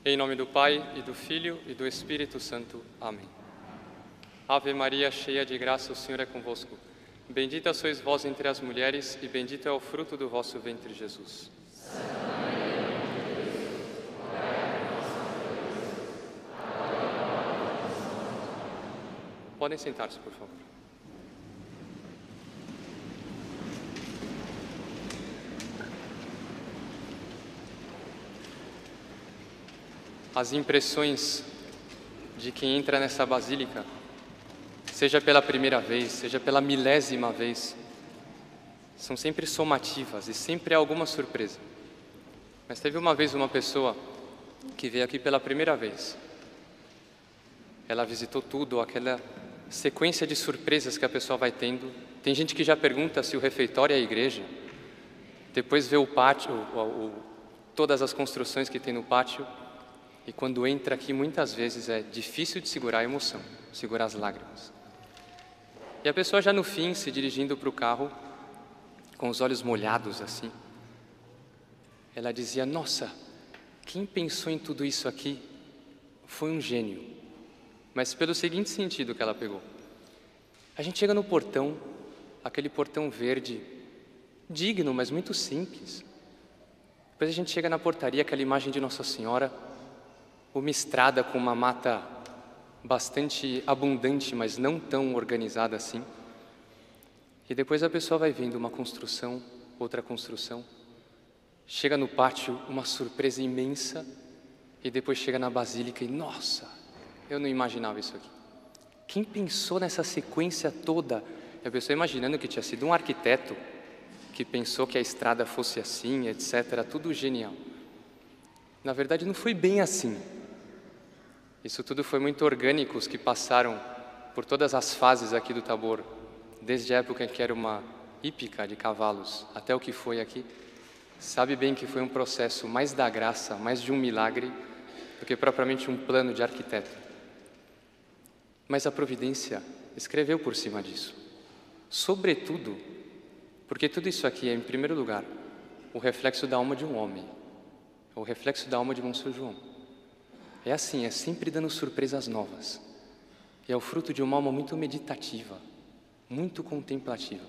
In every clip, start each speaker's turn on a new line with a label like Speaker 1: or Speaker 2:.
Speaker 1: Em nome do Pai, e do Filho, e do Espírito Santo. Amém. Ave Maria, cheia de graça, o Senhor é convosco. Bendita sois vós entre as mulheres, e bendito é o fruto do vosso ventre, Jesus.
Speaker 2: Santa Maria, Mãe de Deus, rogai por nós, pecadores, agora e na hora da nossa morte.
Speaker 1: Podem sentar-se, por favor. As impressões de quem entra nessa basílica, seja pela primeira vez, seja pela milésima vez, são sempre somativas e sempre há alguma surpresa. Mas teve uma vez uma pessoa que veio aqui pela primeira vez. Ela visitou tudo, aquela sequência de surpresas que a pessoa vai tendo. Tem gente que já pergunta se o refeitório é a igreja, depois vê o pátio, todas as construções que tem no pátio. E quando entra aqui, muitas vezes é difícil de segurar a emoção, segurar as lágrimas. E a pessoa já no fim, se dirigindo para o carro, com os olhos molhados assim, ela dizia: nossa, quem pensou em tudo isso aqui foi um gênio. Mas pelo seguinte sentido que ela pegou. A gente chega no portão, aquele portão verde, digno, mas muito simples. Depois a gente chega na portaria, aquela imagem de Nossa Senhora, uma estrada com uma mata bastante abundante, mas não tão organizada assim. E depois a pessoa vai vendo uma construção, outra construção. Chega no pátio, uma surpresa imensa. E depois chega na basílica e, nossa, eu não imaginava isso aqui. Quem pensou nessa sequência toda? E a pessoa imaginando que tinha sido um arquiteto que pensou que a estrada fosse assim, etc. Tudo genial. Na verdade, não foi bem assim. Isso tudo foi muito orgânico, os que passaram por todas as fases aqui do Tabor, desde a época que era uma hípica de cavalos até o que foi aqui, sabe bem que foi um processo mais da graça, mais de um milagre, do que propriamente um plano de arquiteto. Mas a providência escreveu por cima disso. Sobretudo, porque tudo isso aqui é, em primeiro lugar, o reflexo da alma de um homem, o reflexo da alma de Monsenhor João. É assim, é sempre dando surpresas novas. E é o fruto de uma alma muito meditativa, muito contemplativa.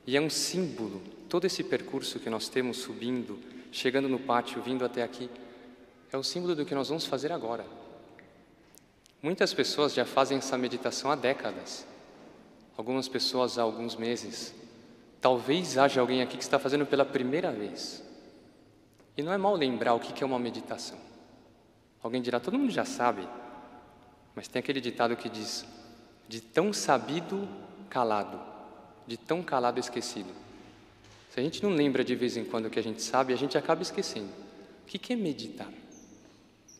Speaker 1: E é um símbolo, todo esse percurso que nós temos subindo, chegando no pátio, vindo até aqui, é o símbolo do que nós vamos fazer agora. Muitas pessoas já fazem essa meditação há décadas. Algumas pessoas há alguns meses. Talvez haja alguém aqui que está fazendo pela primeira vez. E não é mal lembrar o que é uma meditação. Alguém dirá, todo mundo já sabe, mas tem aquele ditado que diz: de tão sabido, calado, de tão calado, esquecido. Se a gente não lembra de vez em quando o que a gente sabe, a gente acaba esquecendo. O que é meditar?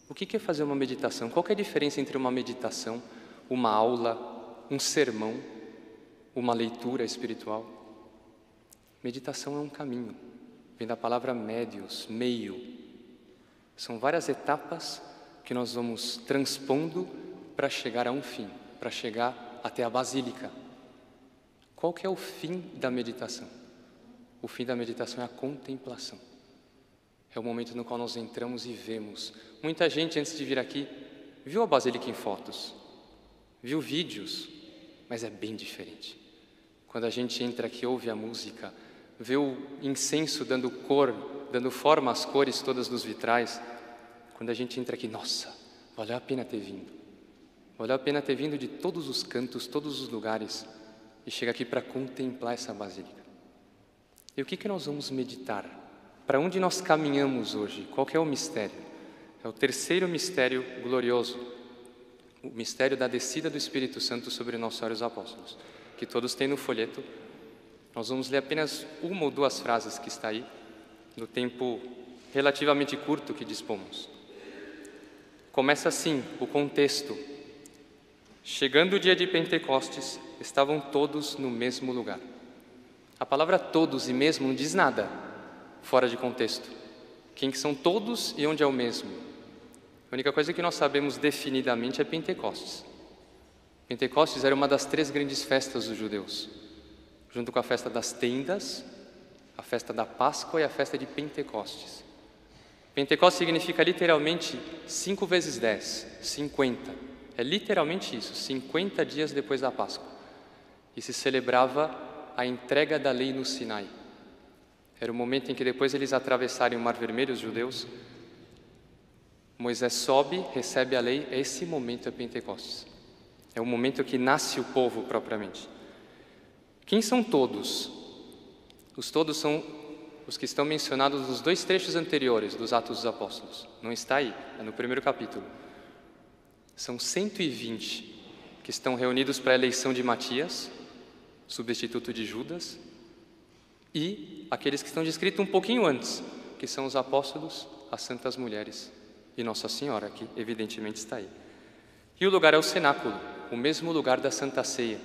Speaker 1: O que é fazer uma meditação? Qual que é a diferença entre uma meditação, uma aula, um sermão, uma leitura espiritual? Meditação é um caminho, vem da palavra médios, meio. São várias etapas que nós vamos transpondo para chegar a um fim, para chegar até a basílica. Qual que é o fim da meditação? O fim da meditação é a contemplação. É o momento no qual nós entramos e vemos. Muita gente, antes de vir aqui, viu a basílica em fotos, viu vídeos, mas é bem diferente. Quando a gente entra aqui, ouve a música, vê o incenso dando cor, dando forma às cores todas dos vitrais. Quando a gente entra aqui, nossa, valeu a pena ter vindo. Valeu a pena ter vindo de todos os cantos, todos os lugares, e chega aqui para contemplar essa basílica. E o que nós vamos meditar? Para onde nós caminhamos hoje? Qual que é o mistério? É o terceiro mistério glorioso, o mistério da descida do Espírito Santo sobre Nossa Senhora e os Apóstolos, que todos têm no folheto. Nós vamos ler apenas uma ou duas frases que está aí, no tempo relativamente curto que dispomos. Começa assim, o contexto. Chegando o dia de Pentecostes, estavam todos no mesmo lugar. A palavra todos e mesmo não diz nada fora de contexto. Quem que são todos e onde é o mesmo? A única coisa que nós sabemos definidamente é Pentecostes. Pentecostes era uma das 3 grandes festas dos judeus, junto com a festa das tendas, a festa da Páscoa e a festa de Pentecostes. Pentecostes significa literalmente 5 vezes 10, 50. É literalmente isso, 50 dias depois da Páscoa. E se celebrava a entrega da lei no Sinai. Era o momento em que depois eles atravessarem o Mar Vermelho, os judeus, Moisés sobe, recebe a lei, esse momento é Pentecostes. É o momento que nasce o povo propriamente. Quem são todos? Os todos são os que estão mencionados nos 2 trechos anteriores dos Atos dos Apóstolos. Não está aí, é no primeiro capítulo. São 120 que estão reunidos para a eleição de Matias, substituto de Judas, e aqueles que estão descritos um pouquinho antes, que são os apóstolos, as santas mulheres e Nossa Senhora, que evidentemente está aí. E o lugar é o cenáculo, o mesmo lugar da Santa Ceia,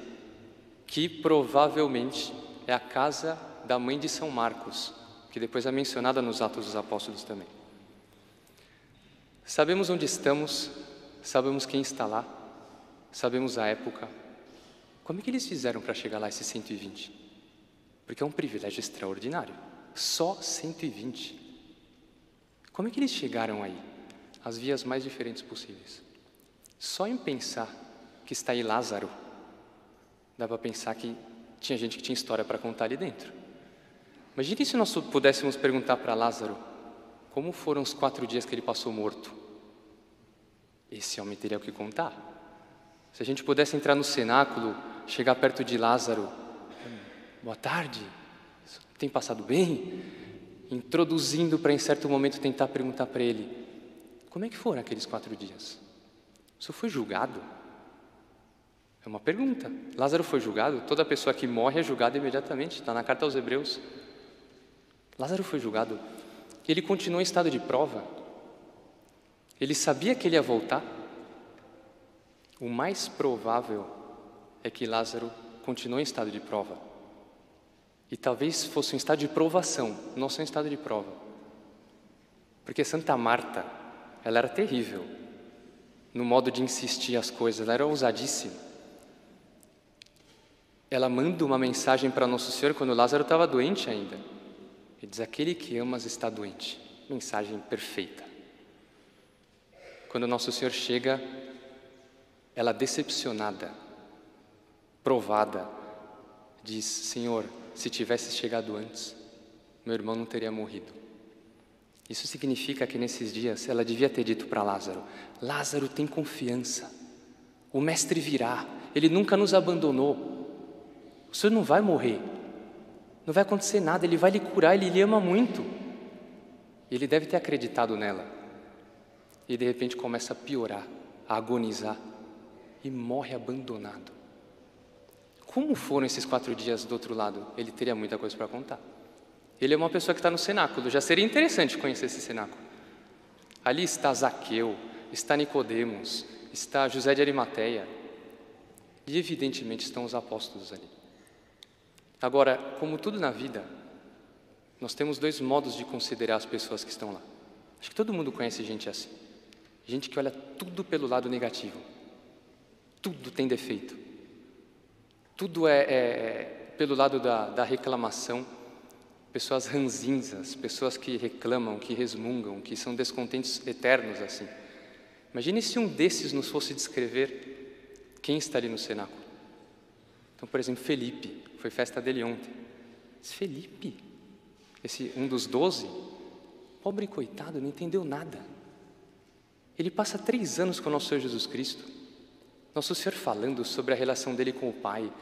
Speaker 1: que provavelmente é a casa da mãe de São Marcos, que depois é mencionada nos Atos dos Apóstolos também. Sabemos onde estamos, sabemos quem está lá, sabemos a época. Como é que eles fizeram para chegar lá, esses 120? Porque é um privilégio extraordinário. Só 120. Como é que eles chegaram aí? As vias mais diferentes possíveis. Só em pensar que está aí Lázaro, dá para pensar que tinha gente que tinha história para contar ali dentro. Imagine se nós pudéssemos perguntar para Lázaro como foram os 4 dias que ele passou morto. Esse homem teria o que contar. Se a gente pudesse entrar no cenáculo, chegar perto de Lázaro, boa tarde, tem passado bem? Introduzindo para em certo momento tentar perguntar para ele, como é que foram aqueles 4 dias? O senhor foi julgado? É uma pergunta. Lázaro foi julgado? Toda pessoa que morre é julgada imediatamente, está na carta aos Hebreus. Lázaro foi julgado. E ele continuou em estado de prova. Ele sabia que ele ia voltar. O mais provável é que Lázaro continuou em estado de prova. E talvez fosse um estado de provação, não só um estado de prova. Porque Santa Marta, ela era terrível no modo de insistir as coisas, ela era ousadíssima. Ela manda uma mensagem para Nosso Senhor quando Lázaro estava doente ainda. Ele diz, aquele que amas está doente. Mensagem perfeita. Quando Nosso Senhor chega, ela decepcionada, provada, diz, Senhor, se tivesse chegado antes, meu irmão não teria morrido. Isso significa que nesses dias ela devia ter dito para Lázaro, Lázaro, tem confiança, o mestre virá, ele nunca nos abandonou, o senhor não vai morrer, não vai acontecer nada, ele vai lhe curar, ele lhe ama muito. Ele deve ter acreditado nela. E de repente começa a piorar, a agonizar e morre abandonado. Como foram esses 4 dias do outro lado? Ele teria muita coisa para contar. Ele é uma pessoa que está no cenáculo, já seria interessante conhecer esse cenáculo. Ali está Zaqueu, está Nicodemos, está José de Arimateia e evidentemente estão os apóstolos ali. Agora, como tudo na vida, nós temos 2 modos de considerar as pessoas que estão lá. Acho que todo mundo conhece gente assim. Gente que olha tudo pelo lado negativo. Tudo tem defeito. Tudo é pelo lado da reclamação. Pessoas ranzinzas, pessoas que reclamam, que resmungam, que são descontentes eternos assim. Imagine se um desses nos fosse descrever quem está ali no cenáculo. Então, por exemplo, Felipe, foi festa dele ontem. Esse Felipe, esse um dos 12, pobre coitado, não entendeu nada. Ele passa 3 anos com o nosso Senhor Jesus Cristo. Nosso Senhor falando sobre a relação dele com o Pai.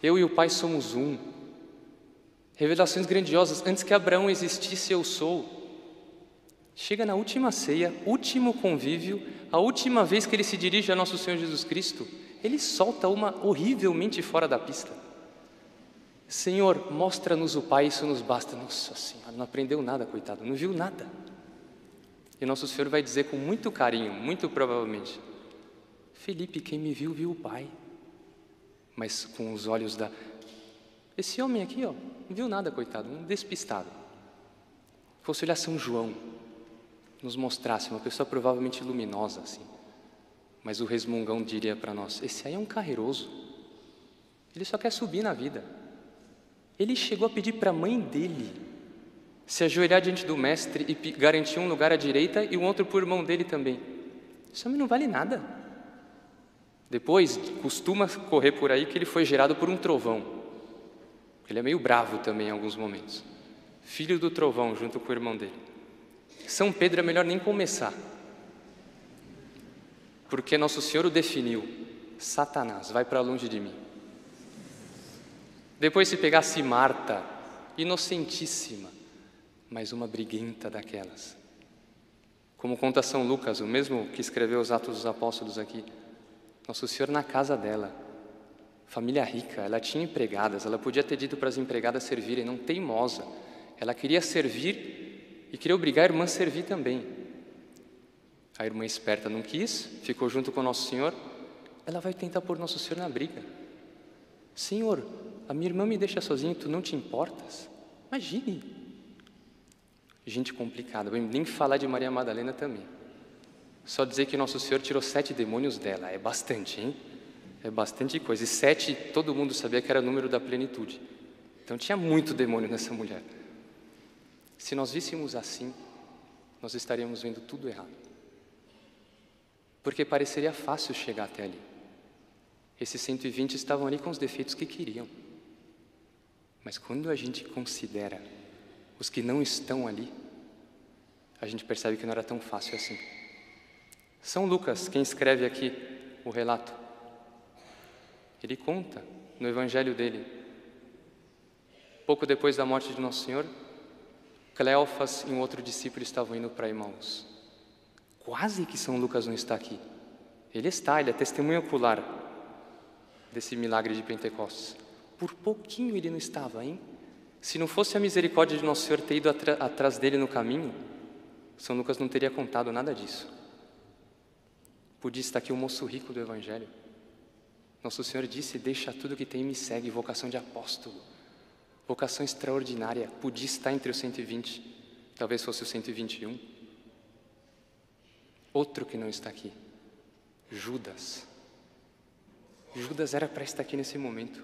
Speaker 1: Eu e o Pai somos um. Revelações grandiosas. Antes que Abraão existisse, eu sou. Chega na última ceia, último convívio, a última vez que ele se dirige a nosso Senhor Jesus Cristo, ele solta uma horrivelmente fora da pista. Senhor, mostra-nos o Pai, isso nos basta. Nossa Senhora, não aprendeu nada, coitado, não viu nada. E nosso Senhor vai dizer com muito carinho, muito provavelmente, Felipe, quem me viu, viu o Pai. Mas com os olhos da... Esse homem aqui, ó, não viu nada, coitado, um despistado. Fosse olhar São João, nos mostrasse uma pessoa provavelmente luminosa, assim. Mas o resmungão diria para nós, esse aí é um carreiroso. Ele só quer subir na vida. Ele chegou a pedir para a mãe dele se ajoelhar diante do mestre e garantir um lugar à direita e um outro para o irmão dele também. Isso não vale nada. Depois, costuma correr por aí que ele foi gerado por um trovão. Ele é meio bravo também em alguns momentos. Filho do trovão, junto com o irmão dele. São Pedro é melhor nem começar, porque Nosso Senhor o definiu: Satanás, vai para longe de mim. Depois, se pegasse Marta, inocentíssima, mas uma briguenta daquelas. Como conta São Lucas, o mesmo que escreveu os Atos dos Apóstolos aqui, Nosso Senhor na casa dela, família rica, ela tinha empregadas, ela podia ter dito para as empregadas servirem, não teimosa. Ela queria servir e queria obrigar a irmã a servir também. A irmã esperta não quis, ficou junto com Nosso Senhor. Ela vai tentar pôr Nosso Senhor na briga. Senhor, a minha irmã me deixa sozinho, tu não te importas? Imagine. Gente complicada, nem falar de Maria Madalena também. Só dizer que Nosso Senhor tirou 7 demônios dela, é bastante, hein? É bastante coisa. E 7, todo mundo sabia que era o número da plenitude. Então tinha muito demônio nessa mulher. Se nós víssemos assim, nós estaríamos vendo tudo errado. Porque pareceria fácil chegar até ali. Esses 120 estavam ali com os defeitos que queriam. Mas quando a gente considera os que não estão ali, a gente percebe que não era tão fácil assim. São Lucas, quem escreve aqui o relato, ele conta no evangelho dele, pouco depois da morte de Nosso Senhor, Cleófas e um outro discípulo estavam indo para Emaús. Quase que São Lucas não está aqui. Ele está, ele é testemunha ocular desse milagre de Pentecostes. Por pouquinho ele não estava, hein? Se não fosse a misericórdia de Nosso Senhor ter ido atrás dele no caminho, São Lucas não teria contado nada disso. Podia estar aqui o moço rico do Evangelho. Nosso Senhor disse: deixa tudo que tem e me segue, vocação de apóstolo. Vocação extraordinária, podia estar entre os 120, talvez fosse o 121. Outro que não está aqui, Judas. Judas era para estar aqui nesse momento,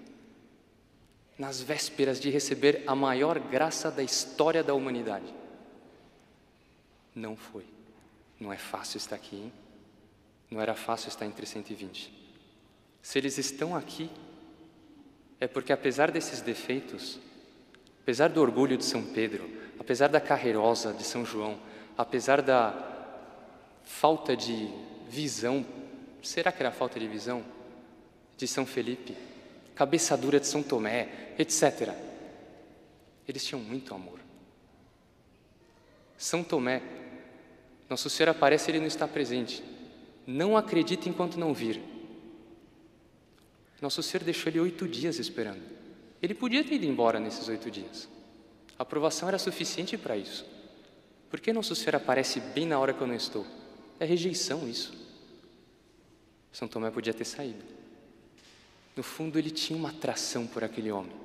Speaker 1: nas vésperas de receber a maior graça da história da humanidade. Não foi. Não é fácil estar aqui, hein? Não era fácil estar entre 120. Se eles estão aqui, é porque apesar desses defeitos, apesar do orgulho de São Pedro, apesar da carreirosa de São João, apesar da falta de visão, será que era falta de visão? De São Felipe, cabeça dura de São Tomé, etc. Eles tinham muito amor. São Tomé, Nosso Senhor aparece e ele não está presente. Não acredita enquanto não vir. Nosso Senhor deixou ele 8 dias esperando. Ele podia ter ido embora nesses 8 dias. A aprovação era suficiente para isso. Por que Nosso Senhor aparece bem na hora que eu não estou? É rejeição isso. São Tomé podia ter saído. No fundo, ele tinha uma atração por aquele homem.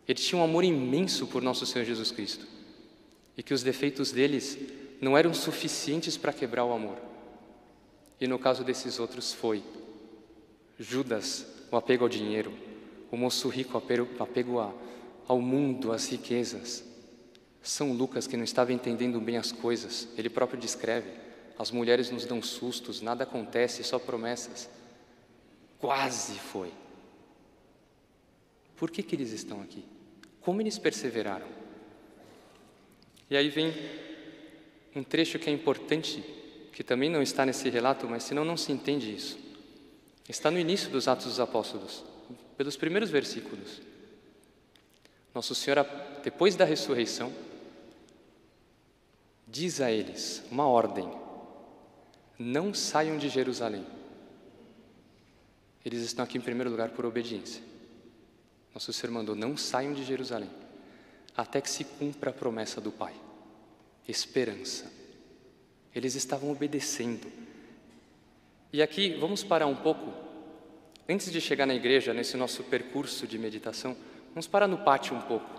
Speaker 1: Ele tinha um amor imenso por Nosso Senhor Jesus Cristo. E que os defeitos deles não eram suficientes para quebrar o amor. E no caso desses outros foi Judas, o apego ao dinheiro, o moço rico, o apego ao mundo, às riquezas. São Lucas, que não estava entendendo bem as coisas, ele próprio descreve: as mulheres nos dão sustos, nada acontece, só promessas. Quase foi. Por que eles estão aqui? Como eles perseveraram? E aí vem um trecho que é importante, que também não está nesse relato, mas senão não se entende isso. Está no início dos Atos dos Apóstolos, pelos primeiros versículos. Nosso Senhor, depois da ressurreição, diz a eles uma ordem: não saiam de Jerusalém. Eles estão aqui em primeiro lugar por obediência. Nosso Senhor mandou: não saiam de Jerusalém, até que se cumpra a promessa do Pai. Esperança. Eles estavam obedecendo. E aqui, vamos parar um pouco. Antes de chegar na igreja, nesse nosso percurso de meditação, vamos parar no pátio um pouco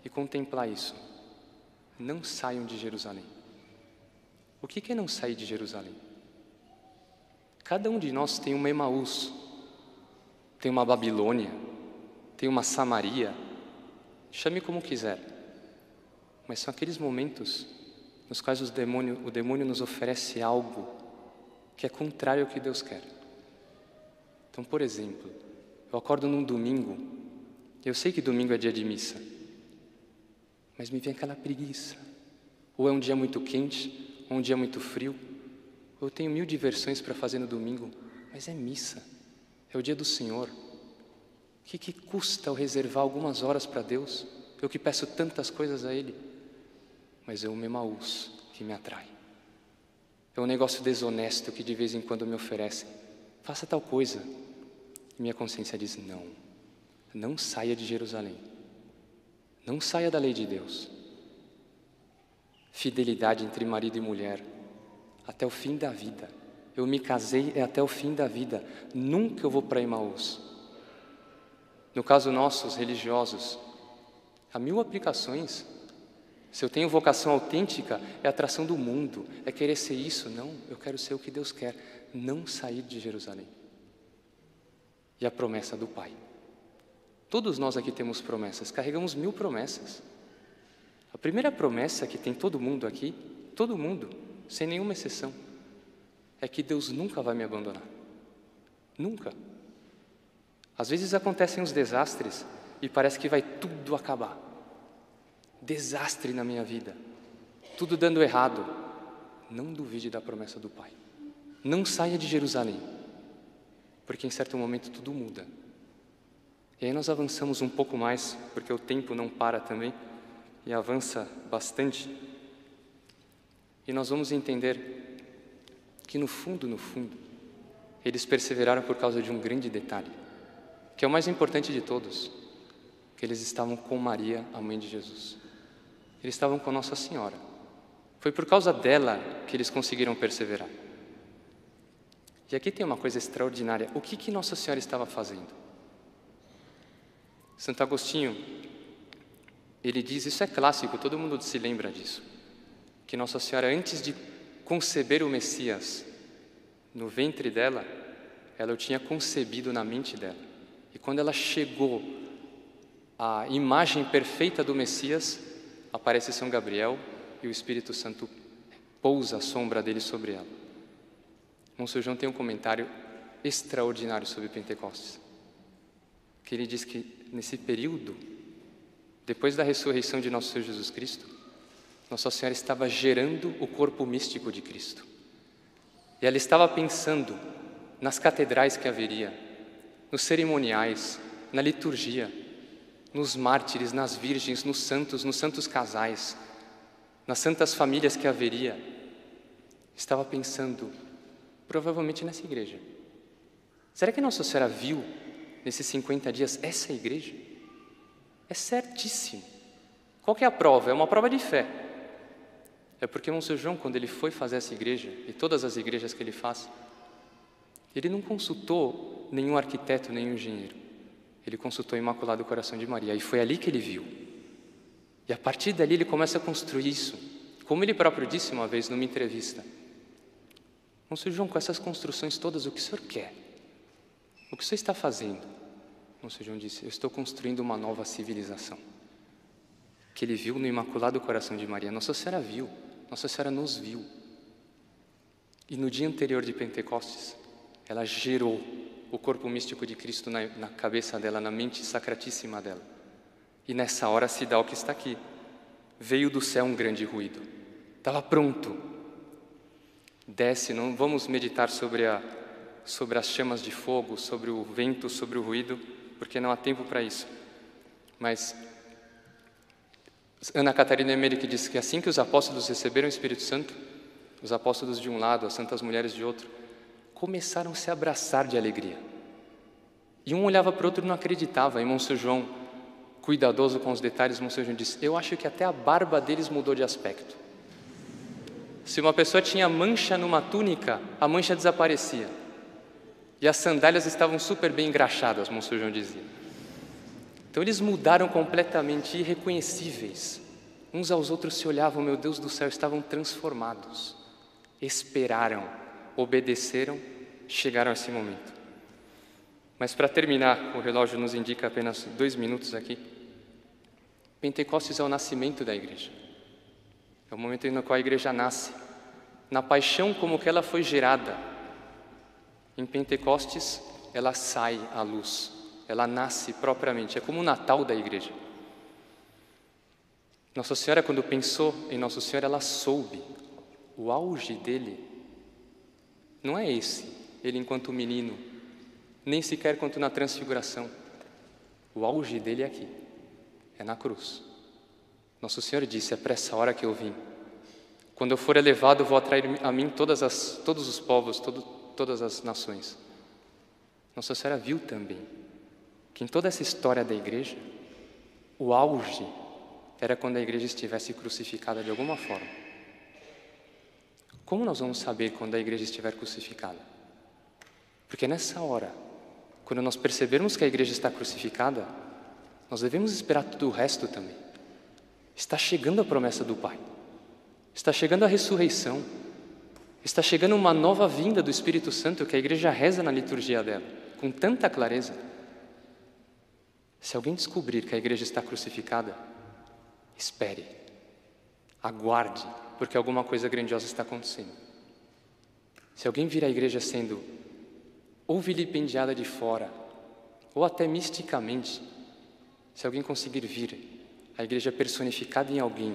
Speaker 1: e contemplar isso. Não saiam de Jerusalém. O que é não sair de Jerusalém? Cada um de nós tem uma Emaús, tem uma Babilônia, tem uma Samaria, chame como quiser. mas são aqueles momentos nos quais o demônio nos oferece algo que é contrário ao que Deus quer. Então, por exemplo, eu acordo num domingo, eu sei que domingo é dia de missa, mas me vem aquela preguiça. Ou é um dia muito quente, ou um dia muito frio, ou eu tenho 1000 diversões para fazer no domingo, mas é missa, é o dia do Senhor. O que custa eu reservar algumas horas para Deus? Eu que peço tantas coisas a Ele. Mas é o Emaús que me atrai. É um negócio desonesto que de vez em quando me oferecem. Faça tal coisa. E minha consciência diz, não. Não saia de Jerusalém. Não saia da lei de Deus. Fidelidade entre marido e mulher. Até o fim da vida. Eu me casei, é até o fim da vida. Nunca eu vou para Emaús. No caso nosso, os religiosos, há 1000 aplicações. Se eu tenho vocação autêntica, é atração do mundo, é querer ser isso. Não, eu quero ser o que Deus quer, não sair de Jerusalém. E a promessa do Pai. Todos nós aqui temos promessas, carregamos 1000 promessas. A primeira promessa que tem todo mundo aqui, todo mundo, sem nenhuma exceção, é que Deus nunca vai me abandonar. Nunca. Às vezes acontecem uns desastres e parece que vai tudo acabar. Desastre na minha vida, tudo dando errado. Não duvide da promessa do Pai. Não saia de Jerusalém, porque em certo momento tudo muda. E aí nós avançamos um pouco mais, porque o tempo não para também, e avança bastante. E nós vamos entender que no fundo, eles perseveraram por causa de um grande detalhe, que é o mais importante de todos, que eles estavam com Maria, a mãe de Jesus. Eles estavam com Nossa Senhora. Foi por causa dela que eles conseguiram perseverar. E aqui tem uma coisa extraordinária. O que Nossa Senhora estava fazendo? Santo Agostinho, ele diz, isso é clássico, todo mundo se lembra disso, que Nossa Senhora, antes de conceber o Messias no ventre dela, ela o tinha concebido na mente dela. E quando ela chegou à imagem perfeita do Messias, aparece São Gabriel e o Espírito Santo pousa a sombra dele sobre ela. Monsenhor João tem um comentário extraordinário sobre Pentecostes, que ele diz que nesse período, depois da ressurreição de nosso Senhor Jesus Cristo, Nossa Senhora estava gerando o corpo místico de Cristo. E ela estava pensando nas catedrais que haveria, nos cerimoniais, na liturgia, nos mártires, nas virgens, nos santos casais, nas santas famílias que haveria. Estava pensando, provavelmente nessa igreja. Será que Nossa Senhora viu, nesses 50 dias, essa igreja? É certíssimo. Qual que é a prova? É uma prova de fé. É porque Monsenhor João, quando ele foi fazer essa igreja, e todas as igrejas que ele faz, ele não consultou nenhum arquiteto, nenhum engenheiro. Ele consultou o Imaculado Coração de Maria, e foi ali que ele viu. E a partir dali ele começa a construir isso. Como ele próprio disse uma vez numa entrevista, Monsenhor João, com essas construções todas, o que o senhor quer? O que o senhor está fazendo? Monsenhor João disse, eu estou construindo uma nova civilização. Que ele viu no Imaculado Coração de Maria. Nossa Senhora viu, Nossa Senhora nos viu. E no dia anterior de Pentecostes, ela gerou o corpo místico de Cristo na cabeça dela, na mente sacratíssima dela. E nessa hora se dá o que está aqui. Veio do céu um grande ruído. Estava pronto. Desce, não vamos meditar sobre as chamas de fogo, sobre o vento, sobre o ruído, porque não há tempo para isso. Mas Ana Catarina Emmerich diz que assim que os apóstolos receberam o Espírito Santo, os apóstolos de um lado, as santas mulheres de outro, começaram a se abraçar de alegria. E um olhava para o outro e não acreditava. E Monsenhor João, cuidadoso com os detalhes, Monsenhor João disse, eu acho que até a barba deles mudou de aspecto. Se uma pessoa tinha mancha numa túnica, a mancha desaparecia. E as sandálias estavam super bem engraxadas, Monsenhor João dizia. Então eles mudaram completamente, irreconhecíveis. Uns aos outros se olhavam, meu Deus do céu, estavam transformados. Esperaram, obedeceram, chegaram a esse momento. Mas para terminar, o relógio nos indica apenas 2 minutos aqui. Pentecostes é o nascimento da igreja. É o momento no qual a igreja nasce, na paixão como que ela foi gerada. Em Pentecostes, ela sai à luz, ela nasce propriamente, é como o Natal da igreja. Nossa Senhora, quando pensou em Nosso Senhor, ela soube, o auge dele não é esse, ele enquanto menino, nem sequer quanto na transfiguração. O auge dele é aqui, é na cruz. Nosso Senhor disse, é para essa hora que eu vim. Quando eu for elevado, eu vou atrair a mim todos os povos, todas as nações. Nossa Senhora viu também que em toda essa história da igreja, o auge era quando a igreja estivesse crucificada de alguma forma. Como nós vamos saber quando a igreja estiver crucificada? Porque nessa hora, quando nós percebermos que a igreja está crucificada, nós devemos esperar tudo o resto também. Está chegando a promessa do Pai. Está chegando a ressurreição. Está chegando uma nova vinda do Espírito Santo que a igreja reza na liturgia dela, com tanta clareza. Se alguém descobrir que a igreja está crucificada, espere, aguarde, porque alguma coisa grandiosa está acontecendo. Se alguém vir a igreja sendo ou vilipendiada de fora, ou até misticamente, se alguém conseguir vir a igreja personificada em alguém,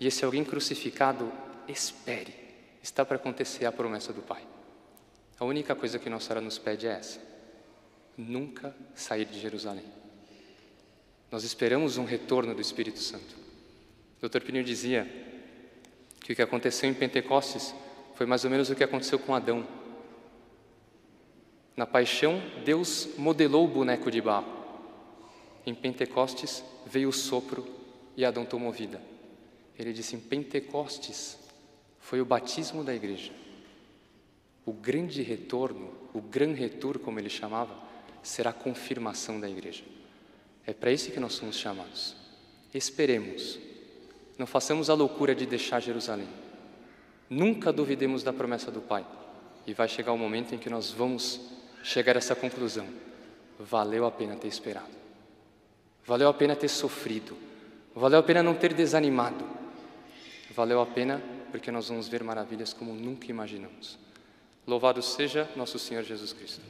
Speaker 1: e esse alguém crucificado, espere, está para acontecer a promessa do Pai. A única coisa que Nossa Senhora nos pede é essa: nunca sair de Jerusalém. Nós esperamos um retorno do Espírito Santo. O Dr. Plinio dizia que o que aconteceu em Pentecostes foi mais ou menos o que aconteceu com Adão. Na paixão, Deus modelou o boneco de barro. Em Pentecostes veio o sopro e Adão tomou vida. Ele disse, em Pentecostes foi o batismo da igreja. O grande retorno, o gran retur, como ele chamava, será a confirmação da igreja. É para isso que nós somos chamados. Esperemos. Não façamos a loucura de deixar Jerusalém. Nunca duvidemos da promessa do Pai. E vai chegar o momento em que nós vamos chegar a essa conclusão. Valeu a pena ter esperado. Valeu a pena ter sofrido. Valeu a pena não ter desanimado. Valeu a pena porque nós vamos ver maravilhas como nunca imaginamos. Louvado seja nosso Senhor Jesus Cristo.